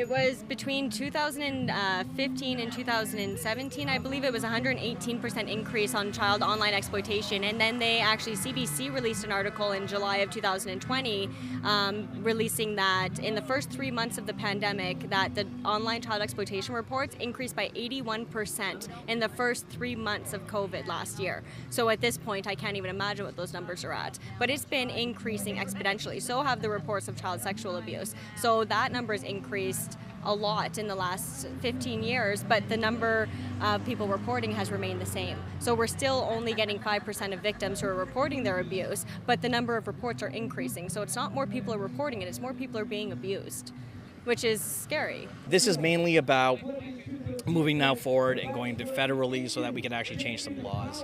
It was between 2015 and 2017, I believe it was 118% increase on child online exploitation. And then CBC released an article in July of 2020 releasing that in the first 3 months of the pandemic that the online child exploitation reports increased by 81% in the first 3 months of COVID last year. So at this point, I can't even imagine what those numbers are at. But it's been increasing exponentially. So have the reports of child sexual abuse. So that number has increased a lot in the last 15 years, but the number of people reporting has remained the same. So we're still only getting 5% of victims who are reporting their abuse, but the number of reports are increasing. So it's not more people are reporting it, it's more people are being abused, which is scary. This is mainly about moving now forward and going to federally so that we can actually change some laws.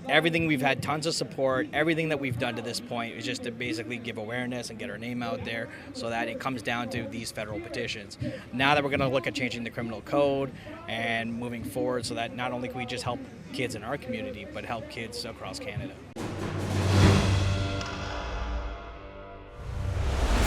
Everything, we've had tons of support. Everything that we've done to this point is just to basically give awareness and get our name out there so that it comes down to these federal petitions. Now that we're going to look at changing the criminal code and moving forward so that not only can we just help kids in our community, but help kids across Canada.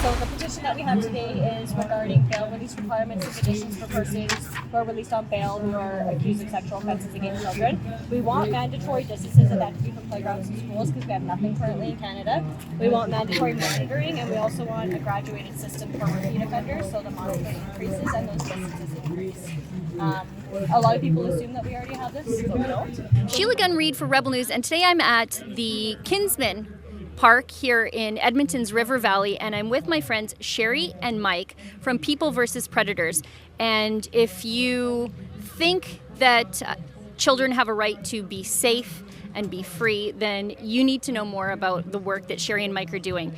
So the petition that we have today is regarding bail release requirements and conditions for persons who are released on bail who are accused of sexual offences against children. We want mandatory distances of entry from playgrounds and schools because we have nothing currently in Canada. We want mandatory monitoring, and we also want a graduated system for repeat offenders so the monitoring increases and those distances increase. A lot of people assume that we already have this, but we don't. Sheila Gunn Reid for Rebel News, and today I'm at the Kinsman Park here in Edmonton's River Valley, and I'm with my friends Cheri and Mike from People vs. Predators. And if you think that children have a right to be safe and be free, then you need to know more about the work that Cheri and Mike are doing.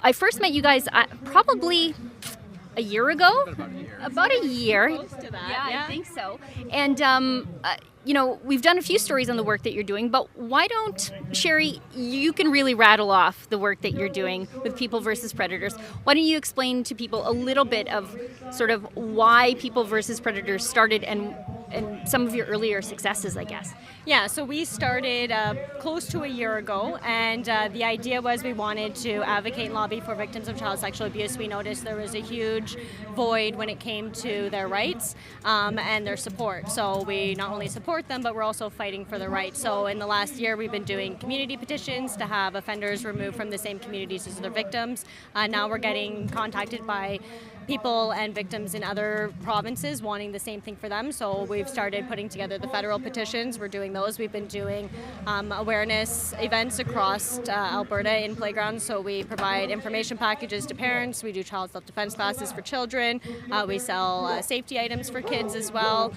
I first met you guys probably a year ago? About a year. Close to that. Yeah, I think so. And we've done a few stories on the work that you're doing, but why don't, Cheri, you can really rattle off the work that you're doing with People vs. Predators. Why don't you explain to people a little bit of sort of why People vs. Predators started and some of your earlier successes, I guess. Yeah, so we started close to a year ago, and the idea was we wanted to advocate and lobby for victims of child sexual abuse. We noticed there was a huge void when it came to their rights and their support. So we not only support them, but we're also fighting for their rights. So in the last year, we've been doing community petitions to have offenders removed from the same communities as their victims. Now we're getting contacted by people and victims in other provinces wanting the same thing for them. So we've started putting together the federal petitions. We're doing those. We've been doing awareness events across Alberta in playgrounds. So we provide information packages to parents. We do child self-defense classes for children. We sell safety items for kids as well.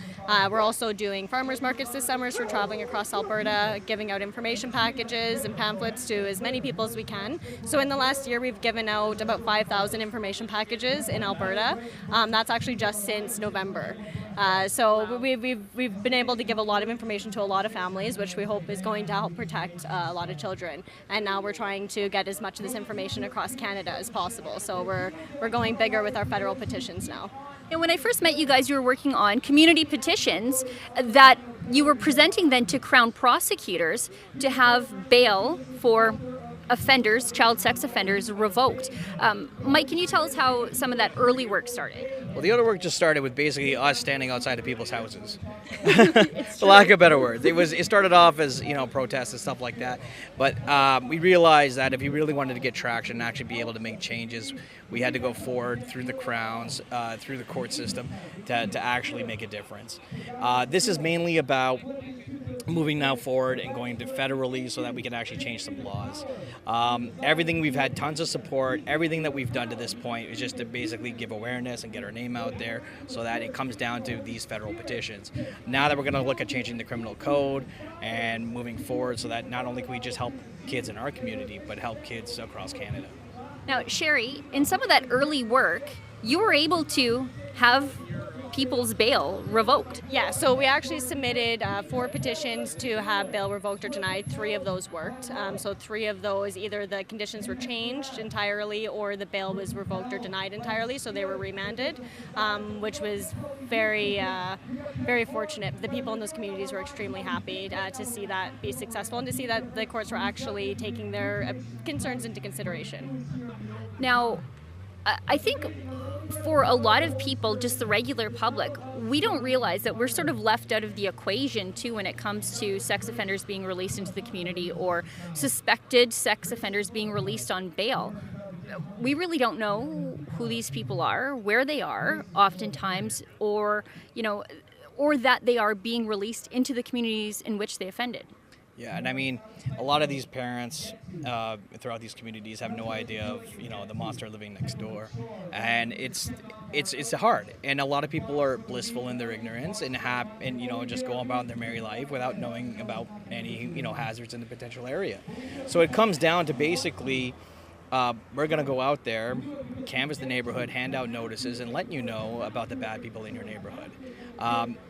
We're also doing farmers markets this summer. So we're traveling across Alberta, giving out information packages and pamphlets to as many people as we can. So in the last year, we've given out about 5,000 information packages in Alberta. That's actually just since November. So we've been able to give a lot of information to a lot of families, which we hope is going to help protect a lot of children. And now we're trying to get as much of this information across Canada as possible. So we're going bigger with our federal petitions now. And when I first met you guys, you were working on community petitions that you were presenting then to Crown prosecutors to have bail for offenders, child sex offenders, revoked. Mike, can you tell us how some of that early work started? Well, the other work just started with basically us standing outside of people's houses, for lack of better words. It started off as protests and stuff like that, but we realized that if we really wanted to get traction and actually be able to make changes, we had to go forward through the crowns, through the court system, to actually make a difference. This is mainly about moving now forward and going to federally so that we can actually change some laws. Everything, we've had tons of support. Everything that we've done to this point is just to basically give awareness and get our name out there so that it comes down to these federal petitions. Now that we're going to look at changing the criminal code and moving forward so that not only can we just help kids in our community, but help kids across Canada. Now, Cheri, in some of that early work, you were able to have people's bail revoked. Yeah, so we actually submitted 4 petitions to have bail revoked or denied. 3 of those worked. So 3 of those, either the conditions were changed entirely or the bail was revoked or denied entirely, so they were remanded, which was very, very fortunate. The people in those communities were extremely happy to see that be successful and to see that the courts were actually taking their concerns into consideration. Now, I think for a lot of people, just the regular public, we don't realize that we're sort of left out of the equation too when it comes to sex offenders being released into the community or suspected sex offenders being released on bail. We really don't know who these people are, where they are oftentimes, or that they are being released into the communities in which they offended. Yeah, and I mean, a lot of these parents throughout these communities have no idea of the monster living next door, and it's hard. And a lot of people are blissful in their ignorance and just go about their merry life without knowing about any hazards in the potential area. So it comes down to basically we're going to go out there, canvass the neighborhood, hand out notices, and let you know about the bad people in your neighborhood.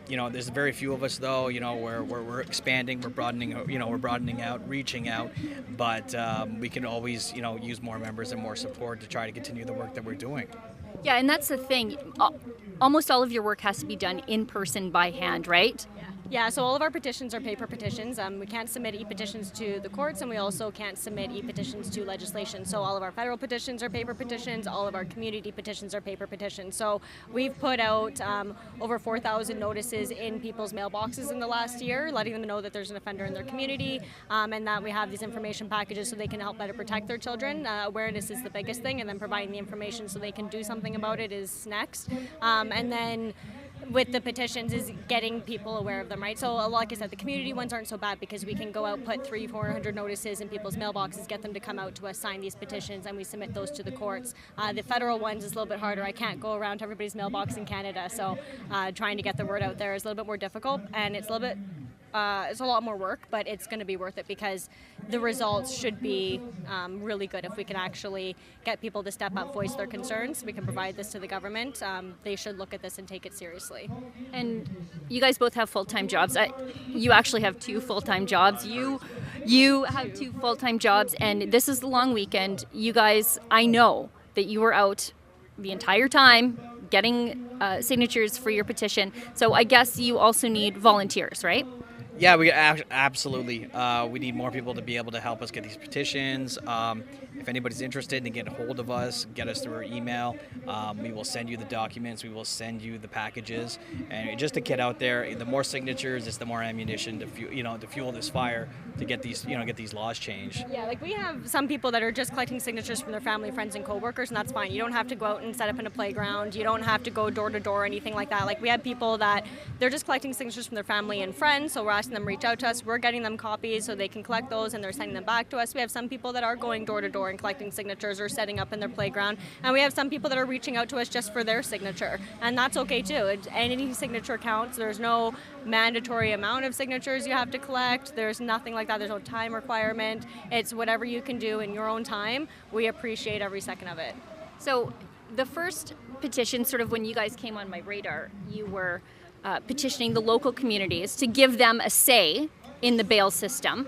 There's very few of us, though. We're expanding, we're broadening out, reaching out, but we can always, use more members and more support to try to continue the work that we're doing. Yeah, and that's the thing. Almost all of your work has to be done in person by hand, right? Yeah, so all of our petitions are paper petitions. We can't submit e-petitions to the courts, and we also can't submit e-petitions to legislation. So all of our federal petitions are paper petitions. All of our community petitions are paper petitions. So we've put out over 4,000 notices in people's mailboxes in the last year, letting them know that there's an offender in their community, and that we have these information packages so they can help better protect their children. Awareness is the biggest thing, and then providing the information so they can do something about it is next. And then with the petitions is getting people aware of them, right? So like I said, the community ones aren't so bad because we can go out, put 300-400 notices in people's mailboxes, get them to come out to us, sign these petitions, and we submit those to the courts. The federal ones is a little bit harder. I can't go around to everybody's mailbox in Canada, so trying to get the word out there is a little bit more difficult, and it's a little bit it's a lot more work, but it's going to be worth it because the results should be really good. If we can actually get people to step up, voice their concerns, we can provide this to the government. They should look at this and take it seriously. And you guys both have full-time jobs. You actually have 2 full-time jobs. You have 2 full-time jobs, and this is the long weekend. You guys, I know that you were out the entire time getting signatures for your petition. So I guess you also need volunteers, right? Yeah, we absolutely. We need more people to be able to help us get these petitions. If anybody's interested and get a hold of us, get us through our email. We will send you the documents. We will send you the packages. And just to get out there, the more signatures, it's the more ammunition to fuel this fire to get these laws changed. Yeah, like we have some people that are just collecting signatures from their family, friends, and coworkers, and that's fine. You don't have to go out and set up in a playground. You don't have to go door to door or anything like that. Like we have people that they're just collecting signatures from their family and friends, so we're asking them to reach out to us. We're getting them copies so they can collect those, and they're sending them back to us. We have some people that are going door to door and collecting signatures or setting up in their playground, and we have some people that are reaching out to us just for their signature, and that's okay too. Any signature counts. There's no mandatory amount of signatures you have to collect. There's nothing like that. There's no time requirement. It's whatever you can do in your own time. We appreciate every second of it. So the first petition, sort of when you guys came on my radar, you were petitioning the local communities to give them a say in the bail system.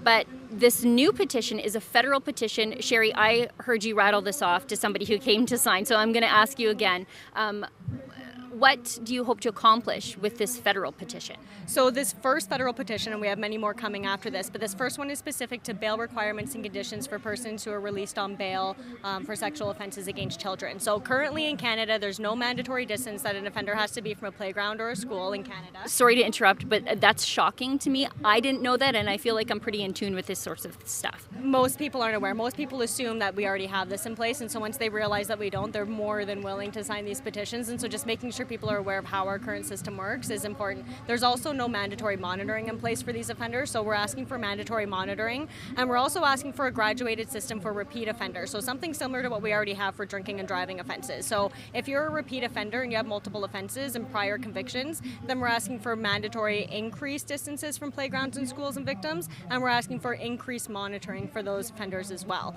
But this new petition is a federal petition. Cheri, I heard you rattle this off to somebody who came to sign, so I'm going to ask you again. What do you hope to accomplish with this federal petition? So this first federal petition, and we have many more coming after this, but this first one is specific to bail requirements and conditions for persons who are released on bail for sexual offenses against children. So currently in Canada, there's no mandatory distance that an offender has to be from a playground or a school in Canada. Sorry to interrupt, but that's shocking to me. I didn't know that, and I feel like I'm pretty in tune with this sort of stuff. Most people aren't aware. Most people assume that we already have this in place, and so once they realize that we don't, they're more than willing to sign these petitions, and so just making sure people are aware of how our current system works is important. There's also no mandatory monitoring in place for these offenders, so we're asking for mandatory monitoring, and we're also asking for a graduated system for repeat offenders, so something similar to what we already have for drinking and driving offenses. So if you're a repeat offender and you have multiple offenses and prior convictions, then we're asking for mandatory increased distances from playgrounds and schools and victims, and we're asking for increased monitoring for those offenders as well.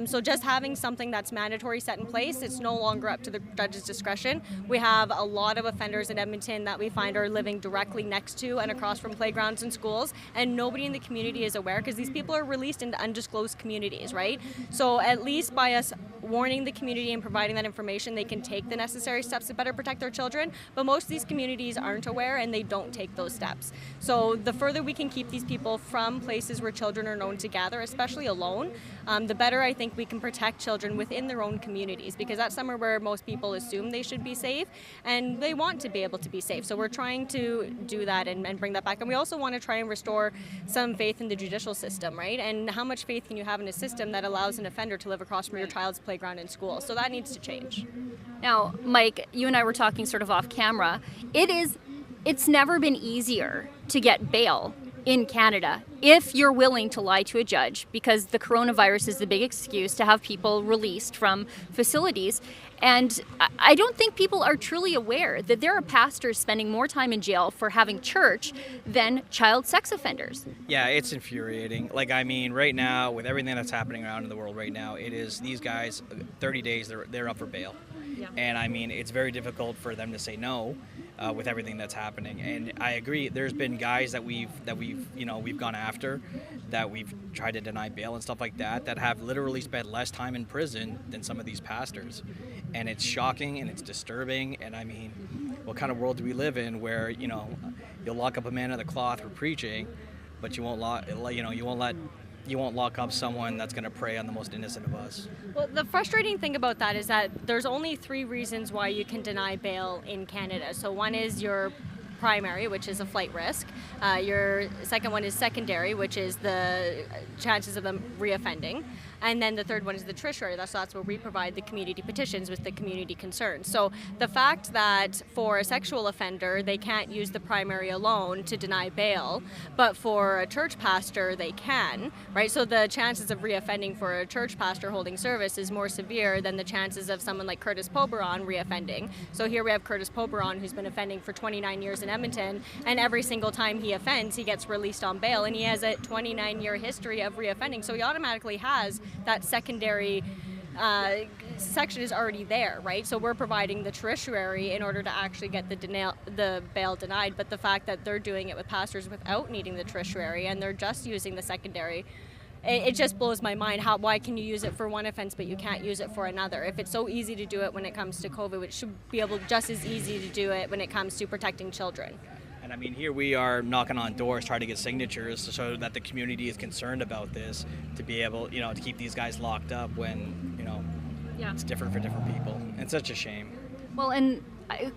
So just having something that's mandatory set in place, it's no longer up to the judge's discretion. We have a lot of offenders in Edmonton that we find are living directly next to and across from playgrounds and schools, and nobody in the community is aware because these people are released into undisclosed communities, right? So at least by us warning the community and providing that information, they can take the necessary steps to better protect their children. But most of these communities aren't aware and they don't take those steps. So the further we can keep these people from places where children are known to gather, especially alone, the better I think we can protect children within their own communities, because that's somewhere where most people assume they should be safe and they want to be able to be safe. So we're trying to do that and bring that back. And we also want to try and restore some faith in the judicial system, right? And how much faith can you have in a system that allows an offender to live across from your child's playground in school? So that needs to change. Now, Mike, you and I were talking sort of off camera. It's never been easier to get bail in Canada if you're willing to lie to a judge, because the coronavirus is the big excuse to have people released from facilities. And I don't think people are truly aware that there are pastors spending more time in jail for having church than child sex offenders. Yeah, it's infuriating. Like, I mean, right now, with everything that's happening around in the world right now, it is these guys, 30 days, they're up for bail. Yeah. And I mean, it's very difficult for them to say no with everything that's happening. And I agree. There's been guys that we've gone after, that we've tried to deny bail and stuff like that have literally spent less time in prison than some of these pastors. And it's shocking and it's disturbing. And I mean, what kind of world do we live in where you'll lock up a man of the cloth for preaching, but you won't lock up someone that's going to prey on the most innocent of us. Well, the frustrating thing about that is that there's only 3 reasons why you can deny bail in Canada. So one is your primary, which is a flight risk. Your second one is secondary, which is the chances of them reoffending. And then the third one is the tertiary. That's where we provide the community petitions with the community concerns. So the fact that for a sexual offender, they can't use the primary alone to deny bail, but for a church pastor, they can, right? So the chances of reoffending for a church pastor holding service is more severe than the chances of someone like Curtis Poberon reoffending. So here we have Curtis Poberon, who's been offending for 29 years in Edmonton, and every single time he offends, he gets released on bail, and he has a 29-year history of reoffending. So he automatically has that secondary section is already there, right? So we're providing the tertiary in order to actually get the bail denied. But the fact that they're doing it with pastors without needing the tertiary and they're just using the secondary, it just blows my mind. Why can you use it for one offense but you can't use it for another? If it's so easy to do it when it comes to COVID, it should be able just as easy to do it when it comes to protecting children. And I mean, here we are knocking on doors trying to get signatures so that the community is concerned about this, to be able, to keep these guys locked up when, it's different for different people. It's such a shame. Well, and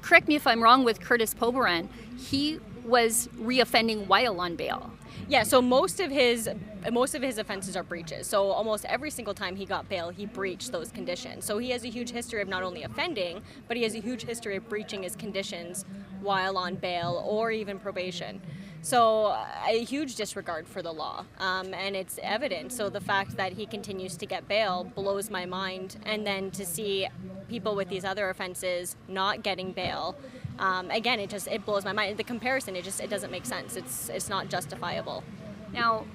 correct me if I'm wrong with Curtis Poberon, he was reoffending while on bail. Yeah, so most of his offenses are breaches. So almost every single time he got bail, he breached those conditions. So he has a huge history of not only offending, but he has a huge history of breaching his conditions while on bail or even probation. So a huge disregard for the law, and it's evident. So the fact that he continues to get bail blows my mind. And then to see people with these other offenses not getting bail, again, it blows my mind. The comparison, it doesn't make sense. It's not justifiable. Now,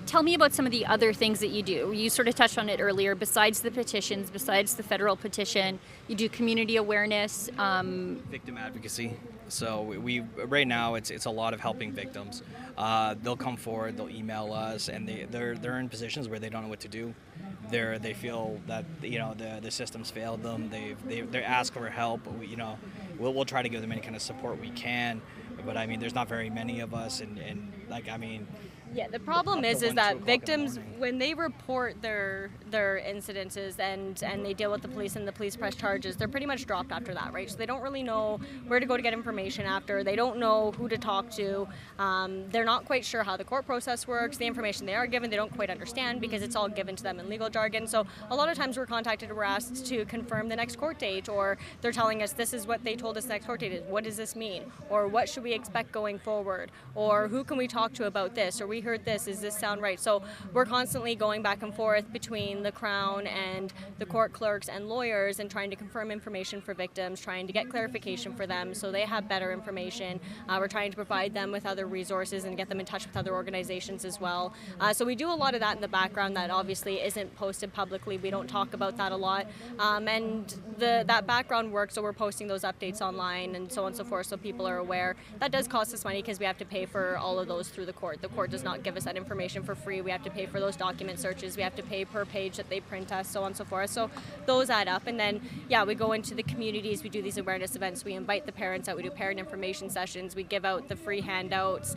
tell me about some of the other things that you do. You sort of touched on it earlier. Besides the petitions, besides the federal petition, you do community awareness. Victim advocacy. So we right now it's a lot of helping victims. They'll come forward, they'll email us, and they're in positions where they don't know what to do. They feel that the system's failed them. They ask for help. We'll try to give them any kind of support we can. But I mean, there's not very many of us, and yeah, the problem is that victims, when they report their incidences and they deal with the police and the police press charges, they're pretty much dropped after that, right? So they don't really know where to go to get information after. They don't know who to talk to. They're not quite sure how the court process works. The information they are given, they don't quite understand because it's all given to them in legal jargon. So a lot of times we're contacted or we're asked to confirm the next court date, or they're telling us this is what they told us the next court date is. What does this mean? Or what should we expect going forward? Or who can we talk to about this? Or heard this, does this sound right? So we're constantly going back and forth between the Crown and the court clerks and lawyers and trying to confirm information for victims, trying to get clarification for them so they have better information. We're trying to provide them with other resources and get them in touch with other organizations as well. So we do a lot of that in the background that obviously isn't posted publicly. We don't talk about that a lot. And that background work, so we're posting those updates online and so on and so forth so people are aware. That does cost us money because we have to pay for all of those through the court. The court does not give us that information for free. We have to pay for those document searches. We have to pay per page that they print us, so on and so forth. So those add up. And then, we go into the communities. We do these awareness events. We invite the parents out. We do parent information sessions. We give out the free handouts.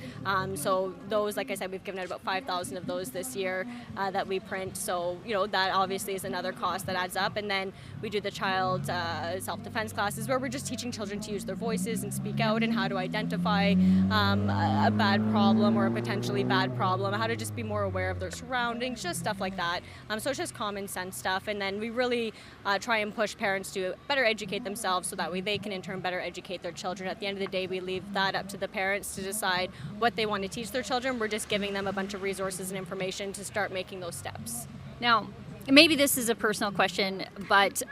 So those, like I said, we've given out about 5,000 of those this year that we print. So, that obviously is another cost that adds up. And then we do the child self-defense classes where we're just teaching children to use their voices and speak out and how to identify a bad problem or a potentially bad problem, how to just be more aware of their surroundings, just stuff like that. So it's just common sense stuff. And then we really try and push parents to better educate themselves so that way they can in turn better educate their children. At the end of the day, we leave that up to the parents to decide what they want to teach their children. We're just giving them a bunch of resources and information to start making those steps. Now, maybe this is a personal question, but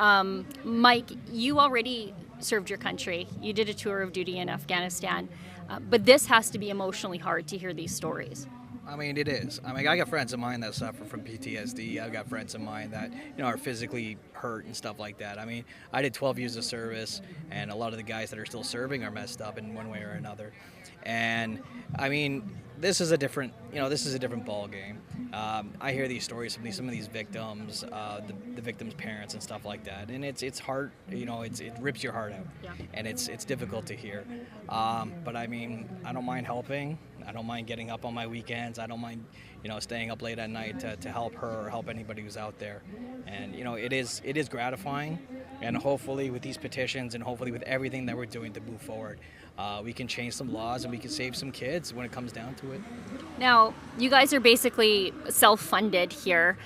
Mike, you already served your country. You did a tour of duty in Afghanistan, but this has to be emotionally hard to hear these stories. I mean, it is. I mean, I got friends of mine that suffer from PTSD. I've got friends of mine that, are physically hurt and stuff like that. I mean, I did 12 years of service, and a lot of the guys that are still serving are messed up in one way or another. And I mean, this is a different ball game. I hear these stories from some of these victims, the victims' parents and stuff like that, and it's hard. It rips your heart out, and it's difficult to hear. But I mean, I don't mind helping. I don't mind getting up on my weekends. I don't mind, staying up late at night to help her or help anybody who's out there. And it is gratifying. And hopefully with these petitions and hopefully with everything that we're doing to move forward, we can change some laws and we can save some kids when it comes down to it. Now, you guys are basically self-funded here.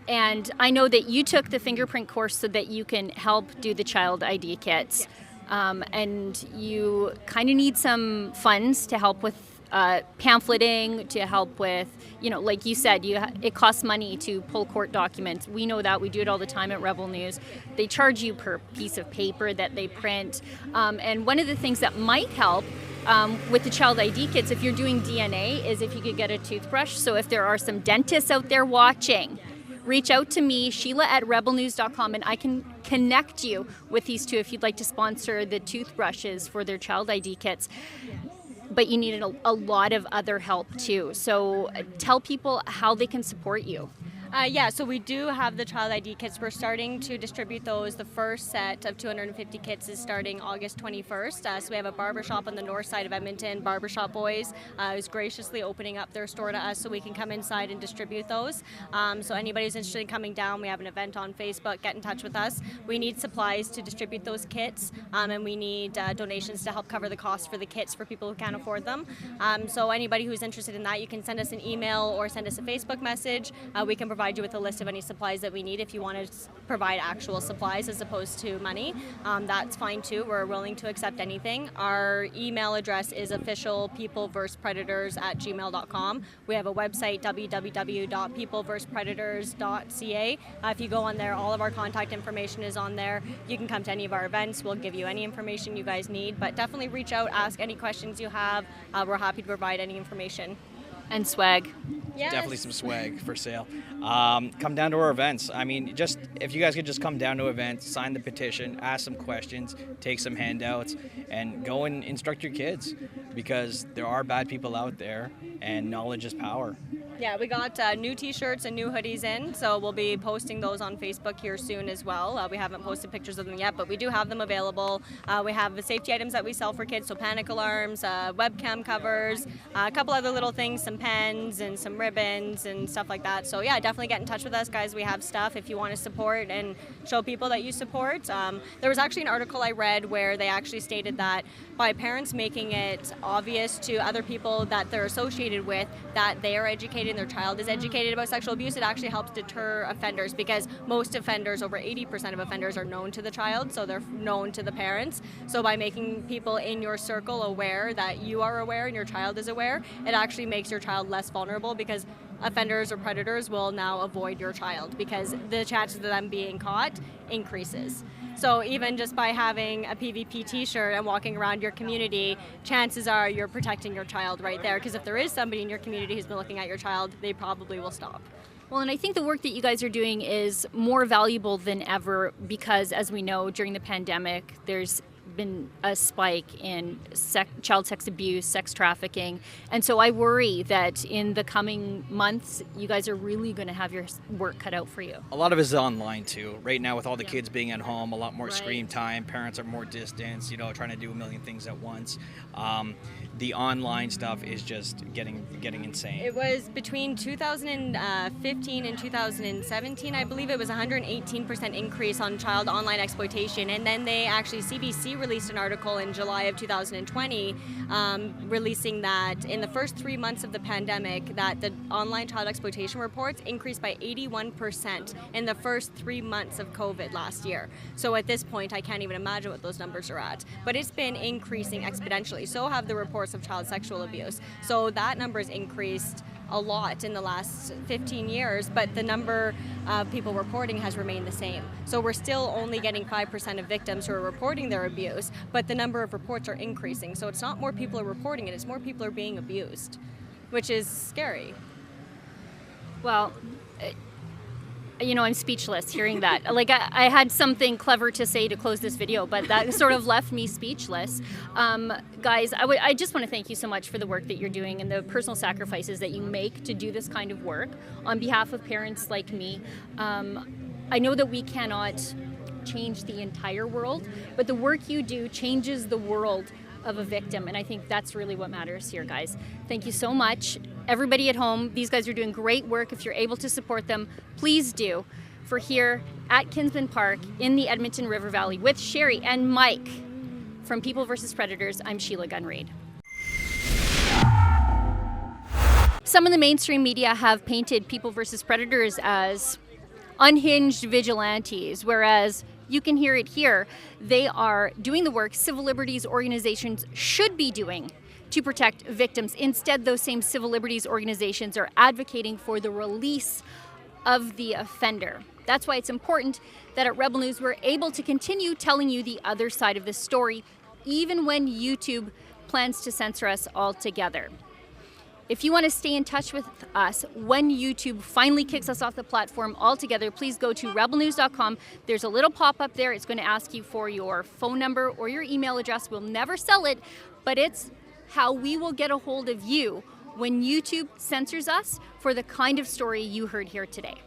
And I know that you took the fingerprint course so that you can help do the child ID kits. And you kind of need some funds to help with pamphleting, to help with, like you said, it costs money to pull court documents. We know that. We do it all the time at Rebel News. They charge you per piece of paper that they print. And one of the things that might help with the child ID kits, if you're doing DNA, is if you could get a toothbrush. So if there are some dentists out there watching, reach out to me, Sheila@rebelnews.com, and I can connect you with these two if you'd like to sponsor the toothbrushes for their child ID kits. But you need a lot of other help too. So tell people how they can support you. So we do have the child ID kits. We're starting to distribute those. The first set of 250 kits is starting August 21st. So we have a barbershop on the north side of Edmonton, Barbershop Boys, who's graciously opening up their store to us so we can come inside and distribute those. So anybody who's interested in coming down, we have an event on Facebook. Get in touch with us. We need supplies to distribute those kits, and we need donations to help cover the cost for the kits for people who can't afford them. So anybody who's interested in that, you can send us an email or send us a Facebook message. We can provide you with a list of any supplies that we need. If you want to provide actual supplies as opposed to money, that's fine too. We're willing to accept anything. Our email address is officialpeopleversuspredators@gmail.com. We have a website, www.peopleversuspredators.ca. If you go on there, all of our contact information is on there. You can come to any of our events. We'll give you any information you guys need, but definitely reach out, ask any questions you have. We're happy to provide any information. And swag. Yes. Definitely some swag for sale. Come down to our events. I mean, if you guys could just come down to events, sign the petition, ask some questions, take some handouts, and go and instruct your kids, because there are bad people out there, and knowledge is power. Yeah, we got new t-shirts and new hoodies in, so we'll be posting those on Facebook here soon as well. We haven't posted pictures of them yet, but we do have them available. We have the safety items that we sell for kids, so panic alarms, webcam covers, a couple other little things, some pens and some ribbons and stuff like that. So yeah, definitely get in touch with us, guys. We have stuff if you want to support and show people that you support. There was actually an article I read where they actually stated that by parents making it obvious to other people that they're associated with that they are educated and their child is educated about sexual abuse, it actually helps deter offenders, because most offenders, over 80% of offenders, are known to the child, so they're known to the parents. So by making people in your circle aware that you are aware and your child is aware, it actually makes your child less vulnerable, because offenders or predators will now avoid your child because the chances of them being caught increases. So even just by having a PVP t-shirt and walking around your community, chances are you're protecting your child right there, because if there is somebody in your community who's been looking at your child, they probably will stop. Well, and I think the work that you guys are doing is more valuable than ever because, as we know, during the pandemic, there's been a spike in child sex abuse, sex trafficking. And so I worry that in the coming months, you guys are really going to have your work cut out for you. A lot of it is online too. Right now with all the kids being at home, a lot more screen Right. time, parents are more distanced, trying to do a million things at once. The online stuff is just getting insane. It was between 2015 and 2017, I believe it was 118% increase on child online exploitation. And then CBC released an article in July of 2020 releasing that in the first 3 months of the pandemic, that the online child exploitation reports increased by 81% in the first 3 months of COVID last year. So at this point, I can't even imagine what those numbers are at. But it's been increasing exponentially. So have the reports of child sexual abuse. So that number has increased a lot in the last 15 years, but the number of people reporting has remained the same. So we're still only getting 5% of victims who are reporting their abuse, but the number of reports are increasing. So it's not more people are reporting it, it's more people are being abused, which is scary. Well, I'm speechless hearing that. Like, I had something clever to say to close this video, but that sort of left me speechless. Guys, I just want to thank you so much for the work that you're doing and the personal sacrifices that you make to do this kind of work on behalf of parents like me. I know that we cannot change the entire world, but the work you do changes the world of a victim, and I think that's really what matters here, guys. Thank you so much. Everybody at home, these guys are doing great work. If you're able to support them, please do. For here at Kinsman Park in the Edmonton River Valley with Cheri and Mike from People vs. Predators, I'm Sheila Gunn Reid. Some of the mainstream media have painted People vs. Predators as unhinged vigilantes, whereas you can hear it here. They are doing the work civil liberties organizations should be doing to protect victims. Instead, those same civil liberties organizations are advocating for the release of the offender. That's why it's important that at Rebel News we're able to continue telling you the other side of the story, even when YouTube plans to censor us altogether. If you want to stay in touch with us when YouTube finally kicks us off the platform altogether, please go to rebelnews.com. There's a little pop-up there. It's going to ask you for your phone number or your email address. We'll never sell it, but it's how we will get a hold of you when YouTube censors us for the kind of story you heard here today.